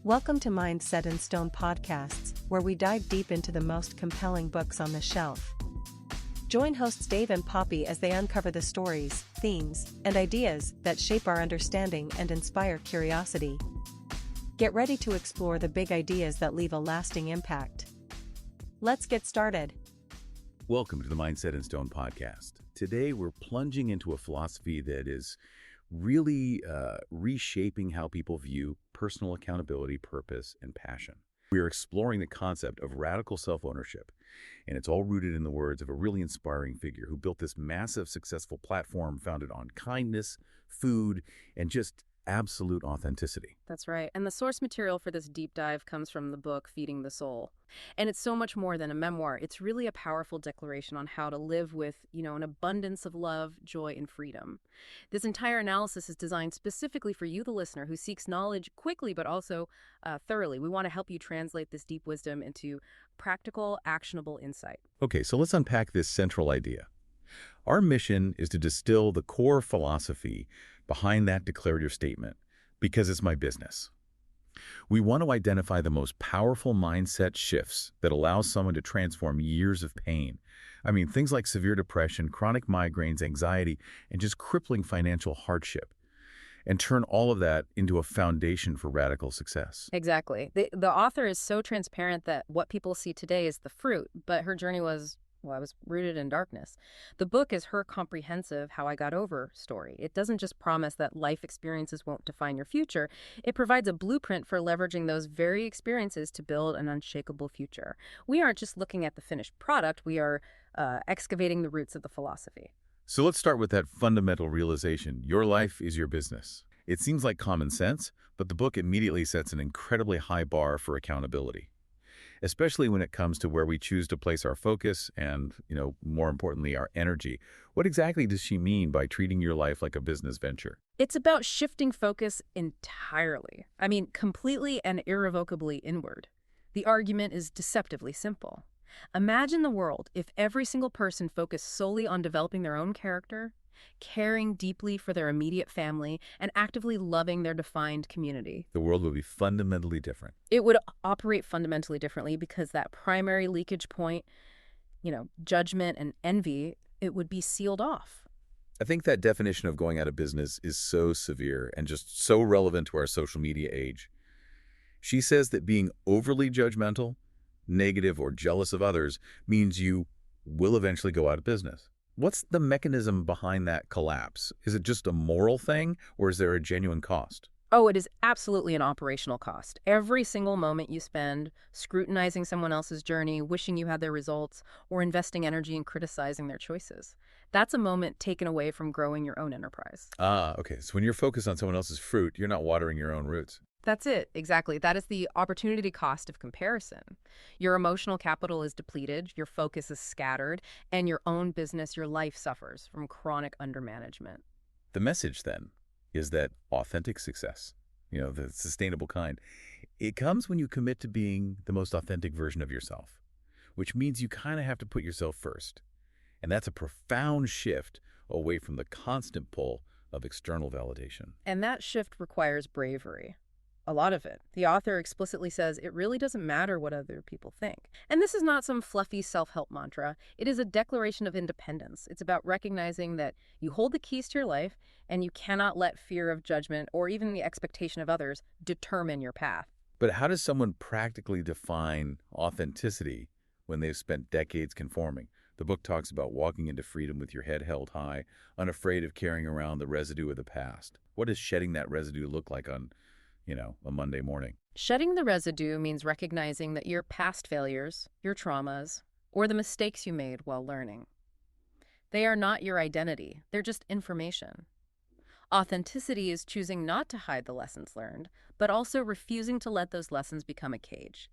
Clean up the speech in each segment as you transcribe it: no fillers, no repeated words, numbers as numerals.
Welcome to Mindset and Stone podcasts, where we dive deep into the most compelling books on the shelf. Join hosts Dave and Poppy as they uncover the stories, themes, and ideas that shape our understanding and inspire curiosity. Get ready to explore the big ideas that leave a lasting impact. Let's get started. Welcome to the Mindset and Stone podcast. Today, we're plunging into a philosophy that is really reshaping how people view personal accountability, purpose, and passion. We are exploring the concept of radical self-ownership, and it's all rooted in the words of a really inspiring figure who built this massive, successful platform founded on kindness, food, and just absolute authenticity. That's right. And the source material for this deep dive comes from the book Feeding the Soul. And it's so much more than a memoir. It's really a powerful declaration on how to live with, an abundance of love, joy, and freedom. This entire analysis is designed specifically for you, the listener, who seeks knowledge quickly but also thoroughly. We want to help you translate this deep wisdom into practical, actionable insight. Okay, so let's unpack this central idea. Our mission is to distill the core philosophy behind that declarative statement, because it's my business. We want to identify the most powerful mindset shifts that allow someone to transform years of pain. Things like severe depression, chronic migraines, anxiety, and just crippling financial hardship, and turn all of that into a foundation for radical success. Exactly. The author is so transparent that what people see today is the fruit, but her journey was rooted in darkness. The book is her comprehensive How I Got Over story. It doesn't just promise that life experiences won't define your future. It provides a blueprint for leveraging those very experiences to build an unshakable future. We aren't just looking at the finished product. We are excavating the roots of the philosophy. So let's start with that fundamental realization. Your life is your business. It seems like common sense, but the book immediately sets an incredibly high bar for accountability, especially when it comes to where we choose to place our focus and, more importantly, our energy. What exactly does she mean by treating your life like a business venture? It's about shifting focus entirely. Completely and irrevocably inward. The argument is deceptively simple. Imagine the world if every single person focused solely on developing their own character, caring deeply for their immediate family, and actively loving their defined community. The world would be fundamentally different. It would operate fundamentally differently because that primary leakage point, judgment and envy, it would be sealed off. I think that definition of going out of business is so severe and just so relevant to our social media age. She says that being overly judgmental, negative, or jealous of others means you will eventually go out of business. What's the mechanism behind that collapse? Is it just a moral thing, or is there a genuine cost? Oh, it is absolutely an operational cost. Every single moment you spend scrutinizing someone else's journey, wishing you had their results, or investing energy in criticizing their choices, that's a moment taken away from growing your own enterprise. Okay. So when you're focused on someone else's fruit, you're not watering your own roots. That's it, exactly. That is the opportunity cost of comparison. Your emotional capital is depleted, your focus is scattered, and your own business, your life suffers from chronic undermanagement. The message, then, is that authentic success, the sustainable kind, it comes when you commit to being the most authentic version of yourself, which means you kind of have to put yourself first. And that's a profound shift away from the constant pull of external validation. And that shift requires bravery. A lot of it. The author explicitly says it really doesn't matter what other people think. And this is not some fluffy self-help mantra. It is a declaration of independence. It's about recognizing that you hold the keys to your life and you cannot let fear of judgment or even the expectation of others determine your path. But how does someone practically define authenticity when they've spent decades conforming? The book talks about walking into freedom with your head held high, unafraid of carrying around the residue of the past. What does shedding that residue look like on a Monday morning? Shedding the residue means recognizing that your past failures, your traumas, or the mistakes you made while learning, they are not your identity. They're just information. Authenticity is choosing not to hide the lessons learned, but also refusing to let those lessons become a cage.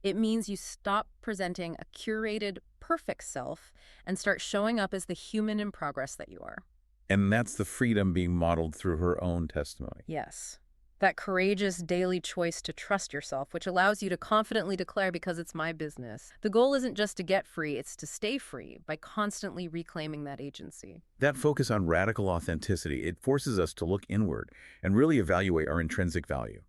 It means you stop presenting a curated, perfect self and start showing up as the human in progress that you are. And that's the freedom being modeled through her own testimony. Yes. That courageous daily choice to trust yourself, which allows you to confidently declare, because it's my business. The goal isn't just to get free, it's to stay free by constantly reclaiming that agency. That focus on radical authenticity, it forces us to look inward and really evaluate our intrinsic value.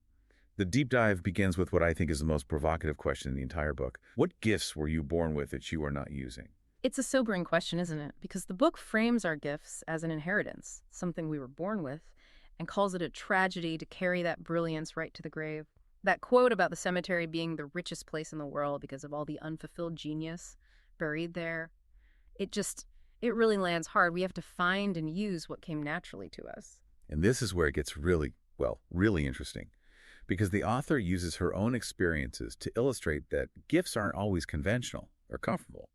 The deep dive begins with what I think is the most provocative question in the entire book. What gifts were you born with that you are not using? It's a sobering question, isn't it? Because the book frames our gifts as an inheritance, something we were born with, and calls it a tragedy to carry that brilliance right to the grave. That quote about the cemetery being the richest place in the world because of all the unfulfilled genius buried there, it really lands hard. We have to find and use what came naturally to us. And this is where it gets really, well, really interesting. Because the author uses her own experiences to illustrate that gifts aren't always conventional or comfortable.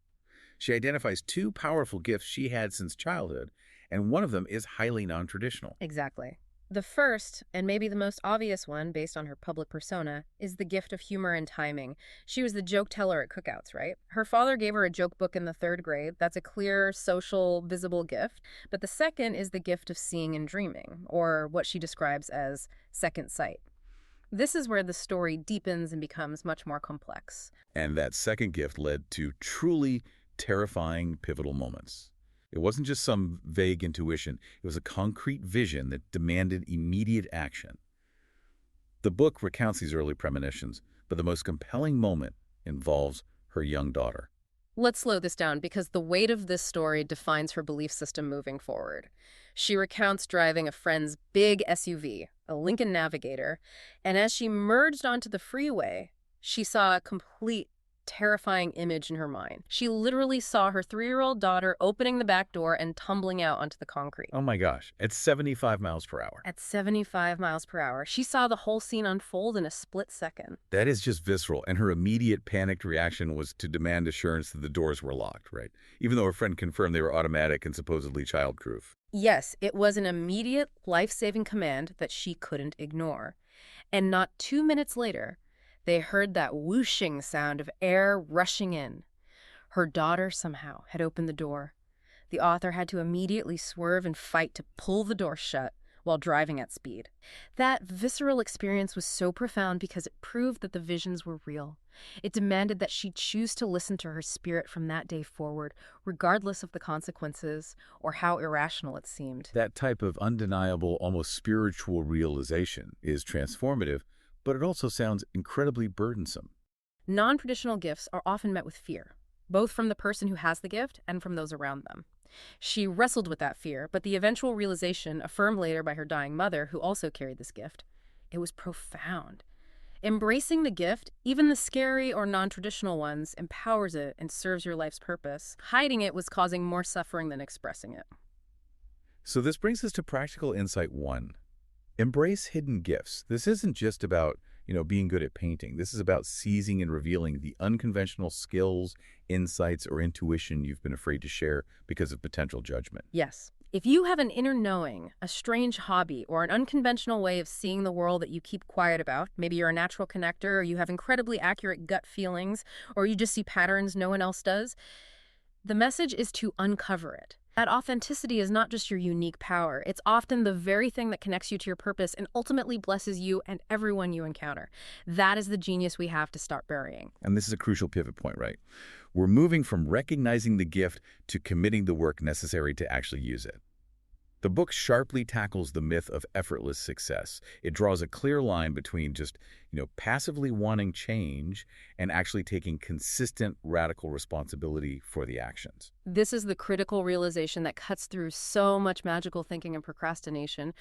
She identifies two powerful gifts she had since childhood, and one of them is highly non-traditional. Exactly. The first, and maybe the most obvious one based on her public persona, is the gift of humor and timing. She was the joke teller at cookouts, right? Her father gave her a joke book in the 3rd grade. That's a clear, social, visible gift. But the second is the gift of seeing and dreaming, or what she describes as second sight. This is where the story deepens and becomes much more complex. And that second gift led to truly terrifying, pivotal moments. It wasn't just some vague intuition. It was a concrete vision that demanded immediate action. The book recounts these early premonitions, but the most compelling moment involves her young daughter. Let's slow this down because the weight of this story defines her belief system moving forward. She recounts driving a friend's big SUV, a Lincoln Navigator, and as she merged onto the freeway, she saw a complete terrifying image in her mind. She literally saw her 3-year-old daughter opening the back door and tumbling out onto the concrete. Oh my gosh, at 75 miles per hour. At 75 miles per hour. She saw the whole scene unfold in a split second. That is just visceral, and her immediate panicked reaction was to demand assurance that the doors were locked, right? Even though her friend confirmed they were automatic and supposedly childproof. Yes, it was an immediate, life-saving command that she couldn't ignore. And not 2 minutes later, they heard that whooshing sound of air rushing in. Her daughter somehow had opened the door. The author had to immediately swerve and fight to pull the door shut while driving at speed. That visceral experience was so profound because it proved that the visions were real. It demanded that she choose to listen to her spirit from that day forward, regardless of the consequences or how irrational it seemed. That type of undeniable, almost spiritual realization is transformative, but it also sounds incredibly burdensome. Non-traditional gifts are often met with fear, both from the person who has the gift and from those around them. She wrestled with that fear, but the eventual realization, affirmed later by her dying mother, who also carried this gift, it was profound. Embracing the gift, even the scary or non-traditional ones, empowers it and serves your life's purpose. Hiding it was causing more suffering than expressing it. So this brings us to practical insight 1. Embrace hidden gifts. This isn't just about, being good at painting. This is about seizing and revealing the unconventional skills, insights, or intuition you've been afraid to share because of potential judgment. Yes. If you have an inner knowing, a strange hobby, or an unconventional way of seeing the world that you keep quiet about, maybe you're a natural connector, or you have incredibly accurate gut feelings, or you just see patterns no one else does, the message is to uncover it. That authenticity is not just your unique power. It's often the very thing that connects you to your purpose and ultimately blesses you and everyone you encounter. That is the genius we have to start burying. And this is a crucial pivot point, right? We're moving from recognizing the gift to committing the work necessary to actually use it. The book sharply tackles the myth of effortless success. It draws a clear line between just, passively wanting change and actually taking consistent, radical responsibility for the actions. This is the critical realization that cuts through so much magical thinking and procrastination.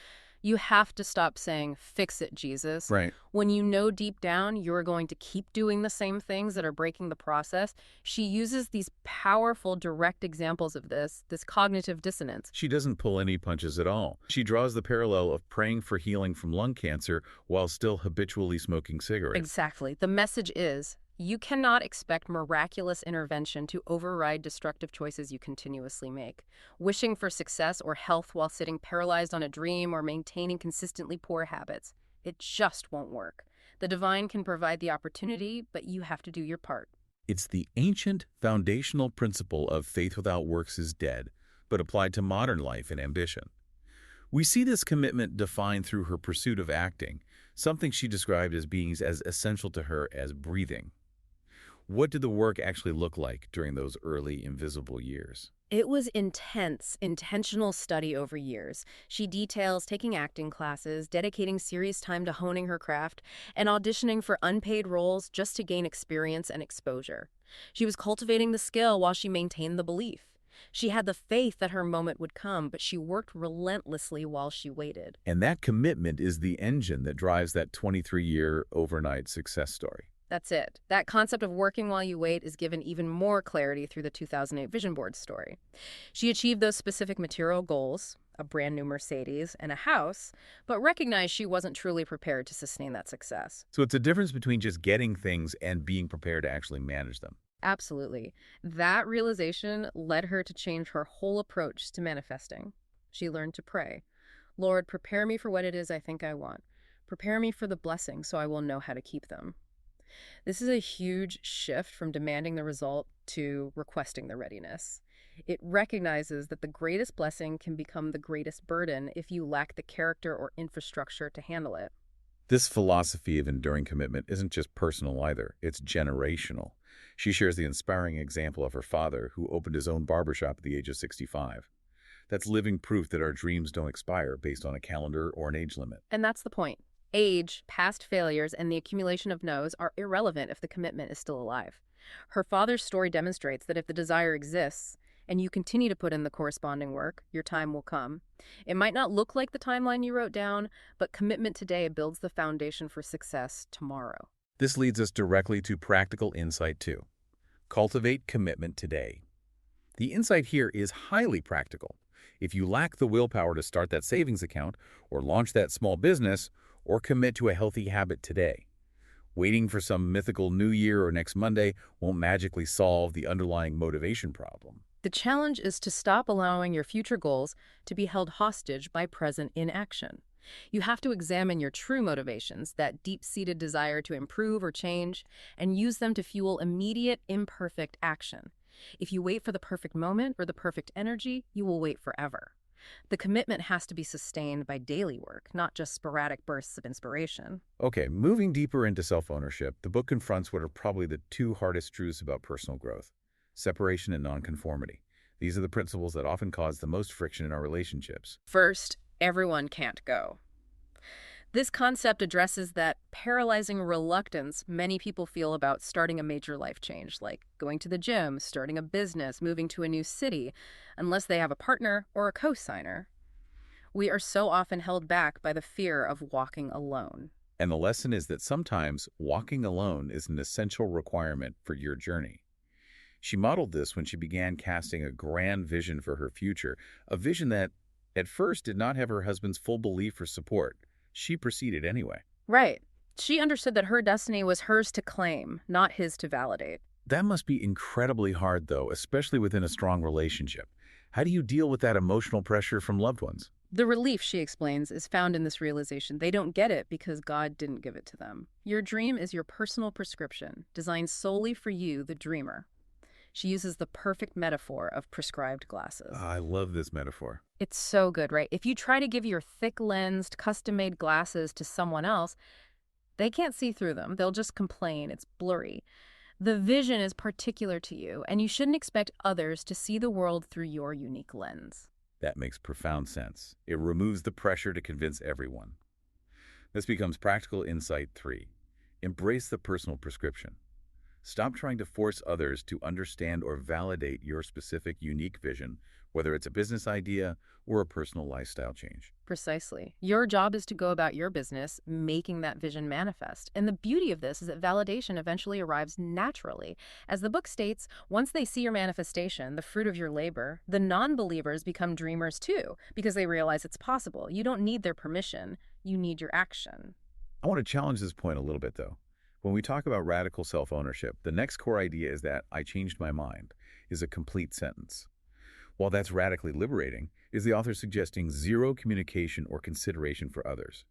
You have to stop saying, "Fix it, Jesus." Right. When you know deep down you're going to keep doing the same things that are breaking the process, she uses these powerful, direct examples of this cognitive dissonance. She doesn't pull any punches at all. She draws the parallel of praying for healing from lung cancer while still habitually smoking cigarettes. Exactly. The message is, you cannot expect miraculous intervention to override destructive choices you continuously make. Wishing for success or health while sitting paralyzed on a dream or maintaining consistently poor habits. It just won't work. The divine can provide the opportunity, but you have to do your part. It's the ancient foundational principle of faith without works is dead, but applied to modern life and ambition. We see this commitment defined through her pursuit of acting, something she described as being as essential to her as breathing. What did the work actually look like during those early invisible years? It was intense, intentional study over years. She details taking acting classes, dedicating serious time to honing her craft, and auditioning for unpaid roles just to gain experience and exposure. She was cultivating the skill while she maintained the belief. She had the faith that her moment would come, but she worked relentlessly while she waited. And that commitment is the engine that drives that 23-year overnight success story. That's it. That concept of working while you wait is given even more clarity through the 2008 Vision Board story. She achieved those specific material goals, a brand new Mercedes and a house, but recognized she wasn't truly prepared to sustain that success. So it's a difference between just getting things and being prepared to actually manage them. Absolutely. That realization led her to change her whole approach to manifesting. She learned to pray. Lord, prepare me for what it is I think I want. Prepare me for the blessings so I will know how to keep them. This is a huge shift from demanding the result to requesting the readiness. It recognizes that the greatest blessing can become the greatest burden if you lack the character or infrastructure to handle it. This philosophy of enduring commitment isn't just personal either, it's generational. She shares the inspiring example of her father, who opened his own barbershop at the age of 65. That's living proof that our dreams don't expire based on a calendar or an age limit. And that's the point. Age, past failures, and the accumulation of no's are irrelevant if the commitment is still alive. Her father's story demonstrates that if the desire exists, and you continue to put in the corresponding work, your time will come. It might not look like the timeline you wrote down, but commitment today builds the foundation for success tomorrow. This leads us directly to practical insight 2. Cultivate commitment today. The insight here is highly practical. If you lack the willpower to start that savings account, or launch that small business, or commit to a healthy habit today, waiting for some mythical new year or next Monday won't magically solve the underlying motivation problem. The challenge is to stop allowing your future goals to be held hostage by present inaction. You have to examine your true motivations, that deep-seated desire to improve or change, and use them to fuel immediate, imperfect action. If you wait for the perfect moment or the perfect energy, you will wait forever. The commitment has to be sustained by daily work, not just sporadic bursts of inspiration. Okay, moving deeper into self-ownership, the book confronts what are probably the two hardest truths about personal growth: separation and nonconformity. These are the principles that often cause the most friction in our relationships. First, everyone can't go. This concept addresses that paralyzing reluctance many people feel about starting a major life change, like going to the gym, starting a business, moving to a new city, unless they have a partner or a co-signer. We are so often held back by the fear of walking alone. And the lesson is that sometimes walking alone is an essential requirement for your journey. She modeled this when she began casting a grand vision for her future, a vision that, at first, did not have her husband's full belief or support. She proceeded anyway. Right. She understood that her destiny was hers to claim, not his to validate. That must be incredibly hard, though, especially within a strong relationship. How do you deal with that emotional pressure from loved ones? The relief, she explains, is found in this realization. They don't get it because God didn't give it to them. Your dream is your personal prescription, designed solely for you, the dreamer. She uses the perfect metaphor of prescribed glasses. I love this metaphor. It's so good, right? If you try to give your thick-lensed, custom-made glasses to someone else, they can't see through them. They'll just complain. It's blurry. The vision is particular to you, and you shouldn't expect others to see the world through your unique lens. That makes profound sense. It removes the pressure to convince everyone. This becomes practical insight 3. Embrace the personal prescription. Stop trying to force others to understand or validate your specific, unique vision, whether it's a business idea or a personal lifestyle change. Precisely. Your job is to go about your business, making that vision manifest. And the beauty of this is that validation eventually arrives naturally. As the book states, once they see your manifestation, the fruit of your labor, the non-believers become dreamers too, because they realize it's possible. You don't need their permission. You need your action. I want to challenge this point a little bit, though. When we talk about radical self-ownership, the next core idea is that "I changed my mind" is a complete sentence. While that's radically liberating, is the author suggesting zero communication or consideration for others?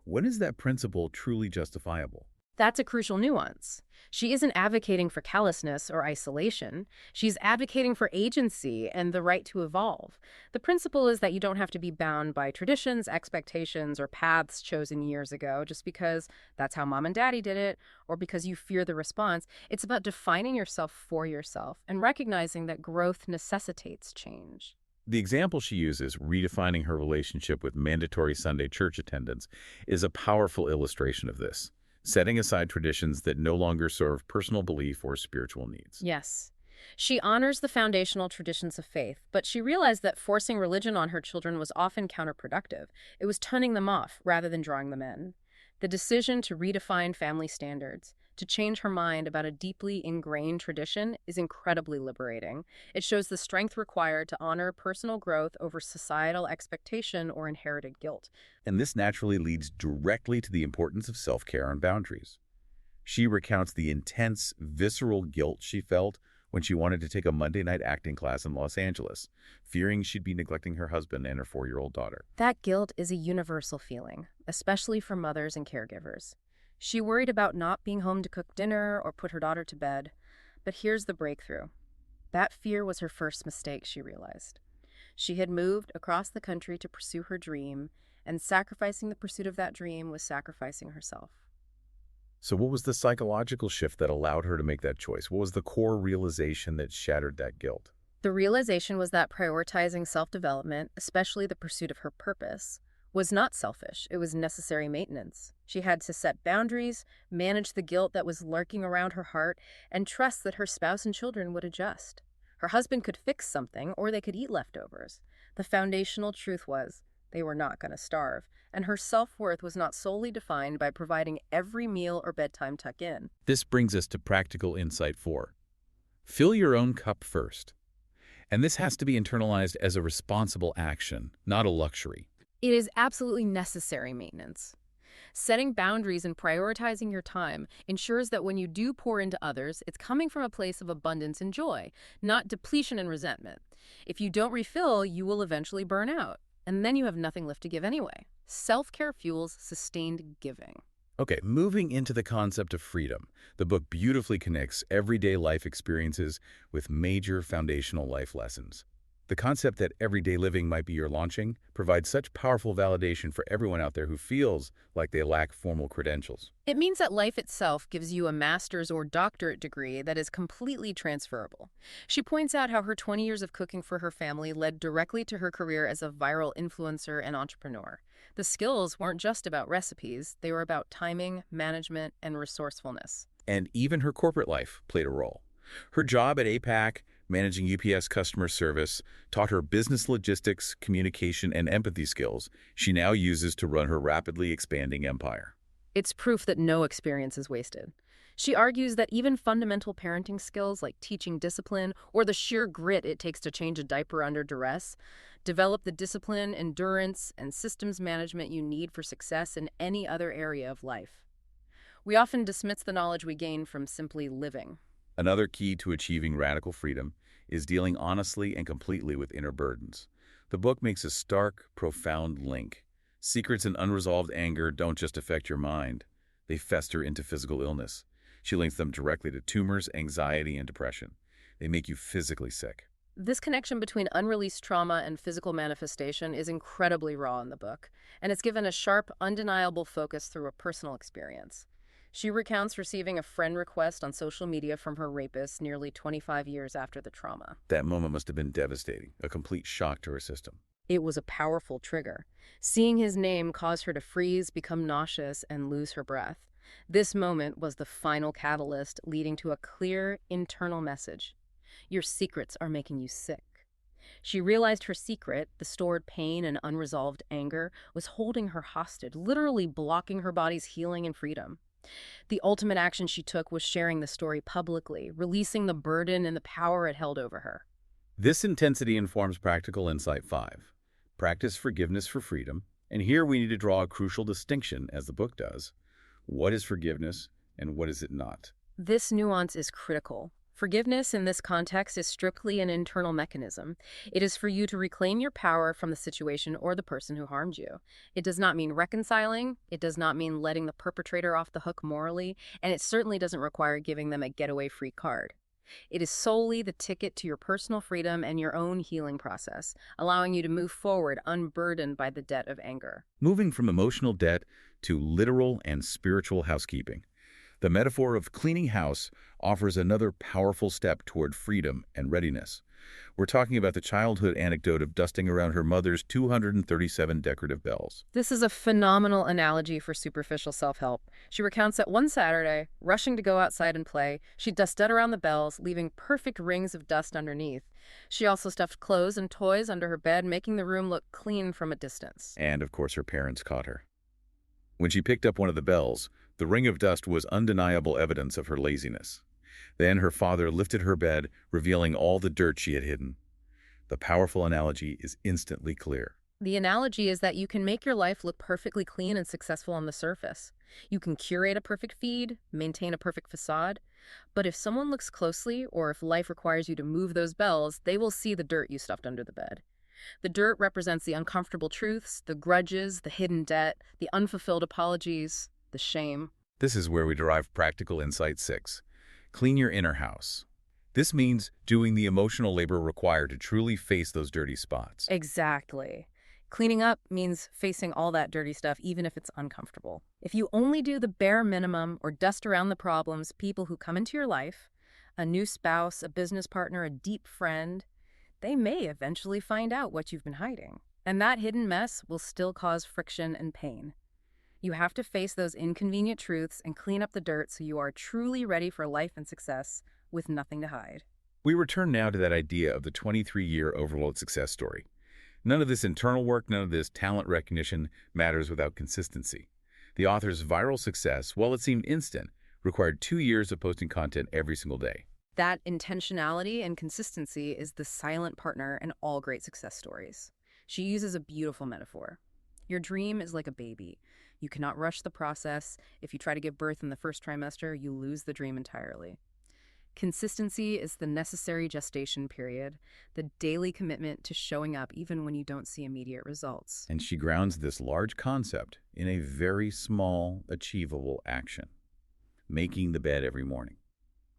When is that principle truly justifiable? That's a crucial nuance. She isn't advocating for callousness or isolation. She's advocating for agency and the right to evolve. The principle is that you don't have to be bound by traditions, expectations, or paths chosen years ago just because that's how mom and daddy did it or because you fear the response. It's about defining yourself for yourself and recognizing that growth necessitates change. The example she uses, redefining her relationship with mandatory Sunday church attendance, is a powerful illustration of this, setting aside traditions that no longer serve personal belief or spiritual needs. Yes. She honors the foundational traditions of faith, but she realized that forcing religion on her children was often counterproductive. It was turning them off rather than drawing them in. The decision to redefine family standards, to change her mind about a deeply ingrained tradition, is incredibly liberating. It shows the strength required to honor personal growth over societal expectation or inherited guilt. And this naturally leads directly to the importance of self-care and boundaries. She recounts the intense, visceral guilt she felt when she wanted to take a Monday night acting class in Los Angeles, fearing she'd be neglecting her husband and her 4-year-old daughter. That guilt is a universal feeling, especially for mothers and caregivers. She worried about not being home to cook dinner or put her daughter to bed. But here's the breakthrough. That fear was her first mistake, she realized. She had moved across the country to pursue her dream, and sacrificing the pursuit of that dream was sacrificing herself. So what was the psychological shift that allowed her to make that choice? What was the core realization that shattered that guilt? The realization was that prioritizing self-development, especially the pursuit of her purpose, was not selfish. It was necessary maintenance. She had to set boundaries, manage the guilt that was lurking around her heart, and trust that her spouse and children would adjust. Her husband could fix something, or they could eat leftovers. The foundational truth was they were not going to starve, and her self-worth was not solely defined by providing every meal or bedtime tuck-in. This brings us to practical insight 4. Fill your own cup first. And this has to be internalized as a responsible action, not a luxury. It is absolutely necessary maintenance. Setting boundaries and prioritizing your time ensures that when you do pour into others, it's coming from a place of abundance and joy, not depletion and resentment. If you don't refill, you will eventually burn out, and then you have nothing left to give anyway. Self-care fuels sustained giving. Okay, moving into the concept of freedom, the book beautifully connects everyday life experiences with major foundational life lessons. The concept that everyday living might be your launching provides such powerful validation for everyone out there who feels like they lack formal credentials. It means that life itself gives you a master's or doctorate degree that is completely transferable. She points out how her 20 years of cooking for her family led directly to her career as a viral influencer and entrepreneur. The skills weren't just about recipes, they were about timing, management, and resourcefulness. And even her corporate life played a role. Her job at APAC, managing UPS customer service, taught her business logistics, communication, and empathy skills she now uses to run her rapidly expanding empire. It's proof that no experience is wasted. She argues that even fundamental parenting skills like teaching discipline or the sheer grit it takes to change a diaper under duress develop the discipline, endurance, and systems management you need for success in any other area of life. We often dismiss the knowledge we gain from simply living. Another key to achieving radical freedom is dealing honestly and completely with inner burdens. The book makes a stark, profound link. Secrets and unresolved anger don't just affect your mind. They fester into physical illness. She links them directly to tumors, anxiety, and depression. They make you physically sick. This connection between unreleased trauma and physical manifestation is incredibly raw in the book, and it's given a sharp, undeniable focus through a personal experience. She recounts receiving a friend request on social media from her rapist nearly 25 years after the trauma. That moment must have been devastating, a complete shock to her system. It was a powerful trigger. Seeing his name caused her to freeze, become nauseous, and lose her breath. This moment was the final catalyst leading to a clear internal message. Your secrets are making you sick. She realized her secret, the stored pain and unresolved anger, was holding her hostage, literally blocking her body's healing and freedom. The ultimate action she took was sharing the story publicly, releasing the burden and the power it held over her. This intensity informs practical insight 5. Practice forgiveness for freedom. And here we need to draw a crucial distinction, as the book does. What is forgiveness and what is it not? This nuance is critical. Forgiveness in this context is strictly an internal mechanism. It is for you to reclaim your power from the situation or the person who harmed you. It does not mean reconciling, it does not mean letting the perpetrator off the hook morally, and it certainly doesn't require giving them a getaway free card. It is solely the ticket to your personal freedom and your own healing process, allowing you to move forward unburdened by the debt of anger. Moving from emotional debt to literal and spiritual housekeeping. The metaphor of cleaning house offers another powerful step toward freedom and readiness. We're talking about the childhood anecdote of dusting around her mother's 237 decorative bells. This is a phenomenal analogy for superficial self-help. She recounts that one Saturday, rushing to go outside and play, she dusted around the bells, leaving perfect rings of dust underneath. She also stuffed clothes and toys under her bed, making the room look clean from a distance. And, of course, her parents caught her. When she picked up one of the bells, the ring of dust was undeniable evidence of her laziness. Then her father lifted her bed, revealing all the dirt she had hidden. The powerful analogy is instantly clear. The analogy is that you can make your life look perfectly clean and successful on the surface. You can curate a perfect feed, maintain a perfect facade. But if someone looks closely, or if life requires you to move those bells, they will see the dirt you stuffed under the bed. The dirt represents the uncomfortable truths, the grudges, the hidden debt, the unfulfilled apologies, the shame. This is where we derive practical insight 6. Clean your inner house. This means doing the emotional labor required to truly face those dirty spots. Exactly. Cleaning up means facing all that dirty stuff, even if it's uncomfortable. If you only do the bare minimum or dust around the problems, people who come into your life, a new spouse, a business partner, a deep friend, they may eventually find out what you've been hiding. And that hidden mess will still cause friction and pain. You have to face those inconvenient truths and clean up the dirt so you are truly ready for life and success with nothing to hide. We return now to that idea of the 23-year overload success story. None of this internal work, none of this talent recognition matters without consistency. The author's viral success, while it seemed instant, required 2 years of posting content every single day. That intentionality and consistency is the silent partner in all great success stories. She uses a beautiful metaphor. Your dream is like a baby. You cannot rush the process. If you try to give birth in the first trimester, you lose the dream entirely. Consistency is the necessary gestation period, the daily commitment to showing up even when you don't see immediate results. And she grounds this large concept in a very small, achievable action: making the bed every morning.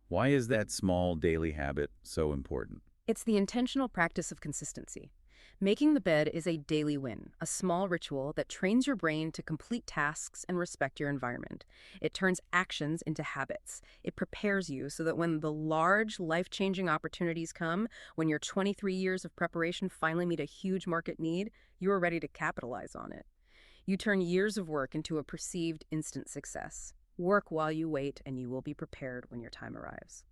Why is that small daily habit so important? It's the intentional practice of consistency. Making the bed is a daily win, a small ritual that trains your brain to complete tasks and respect your environment. It turns actions into habits. It prepares you so that when the large, life-changing opportunities come, when your 23 years of preparation finally meet a huge market need, you are ready to capitalize on it. You turn years of work into a perceived instant success. Work while you wait, and you will be prepared when your time arrives.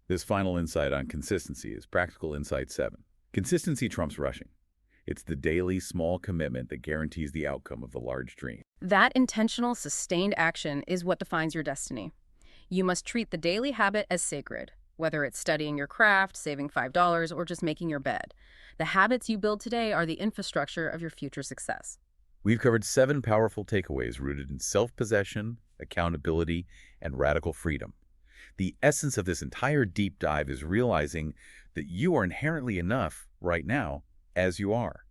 This final insight on consistency is practical insight 7. Consistency trumps rushing. It's the daily, small commitment that guarantees the outcome of the large dream. That intentional, sustained action is what defines your destiny. You must treat the daily habit as sacred, whether it's studying your craft, saving $5, or just making your bed. The habits you build today are the infrastructure of your future success. We've covered 7 powerful takeaways rooted in self-possession, accountability, and radical freedom. The essence of this entire deep dive is realizing that you are inherently enough right now as you are.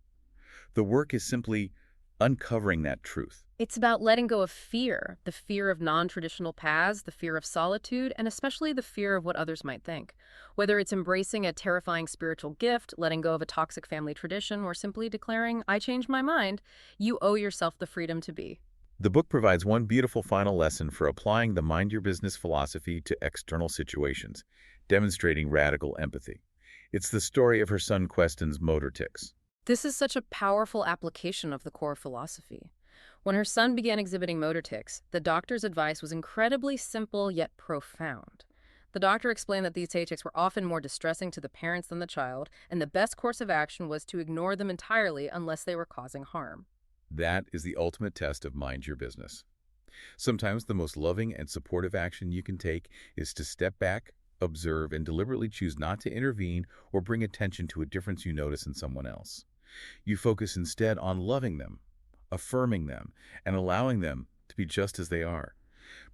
The work is simply uncovering that truth. It's about letting go of fear, the fear of non-traditional paths, the fear of solitude, and especially the fear of what others might think. Whether it's embracing a terrifying spiritual gift, letting go of a toxic family tradition, or simply declaring, "I changed my mind," you owe yourself the freedom to be. The book provides one beautiful final lesson for applying the mind your business philosophy to external situations, demonstrating radical empathy. It's the story of her son Queston's motor tics. This is such a powerful application of the core philosophy. When her son began exhibiting motor tics, the doctor's advice was incredibly simple yet profound. The doctor explained that these tics were often more distressing to the parents than the child, and the best course of action was to ignore them entirely unless they were causing harm. That is the ultimate test of mind your business. Sometimes the most loving and supportive action you can take is to step back, observe, and deliberately choose not to intervene or bring attention to a difference you notice in someone else. You focus instead on loving them, affirming them, and allowing them to be just as they are.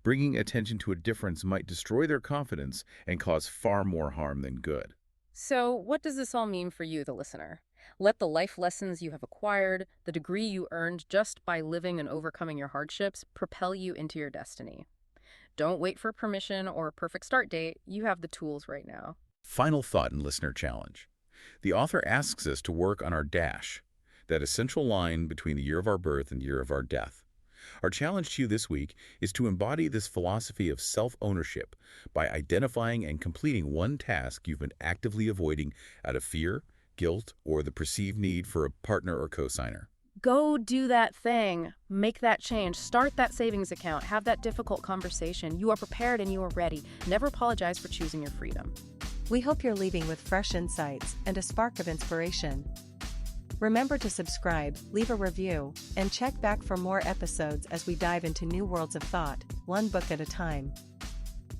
Bringing attention to a difference might destroy their confidence and cause far more harm than good. So, what does this all mean for you, the listener? Let the life lessons you have acquired, the degree you earned just by living and overcoming your hardships, propel you into your destiny. Don't wait for permission or a perfect start date. You have the tools right now. Final thought and listener challenge. The author asks us to work on our dash, that essential line between the year of our birth and year of our death. Our challenge to you this week is to embody this philosophy of self-ownership by identifying and completing one task you've been actively avoiding out of fear, guilt, or the perceived need for a partner or co-signer. Go do that thing. Make that change. Start that savings account. Have that difficult conversation. You are prepared and you are ready. Never apologize for choosing your freedom. We hope you're leaving with fresh insights and a spark of inspiration. Remember to subscribe, leave a review, and check back for more episodes as we dive into new worlds of thought, one book at a time.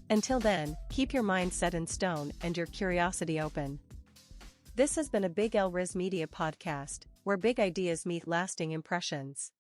Until then, keep your mind set in stone and your curiosity open. This has been a Big L Riz Media podcast, where big ideas meet lasting impressions.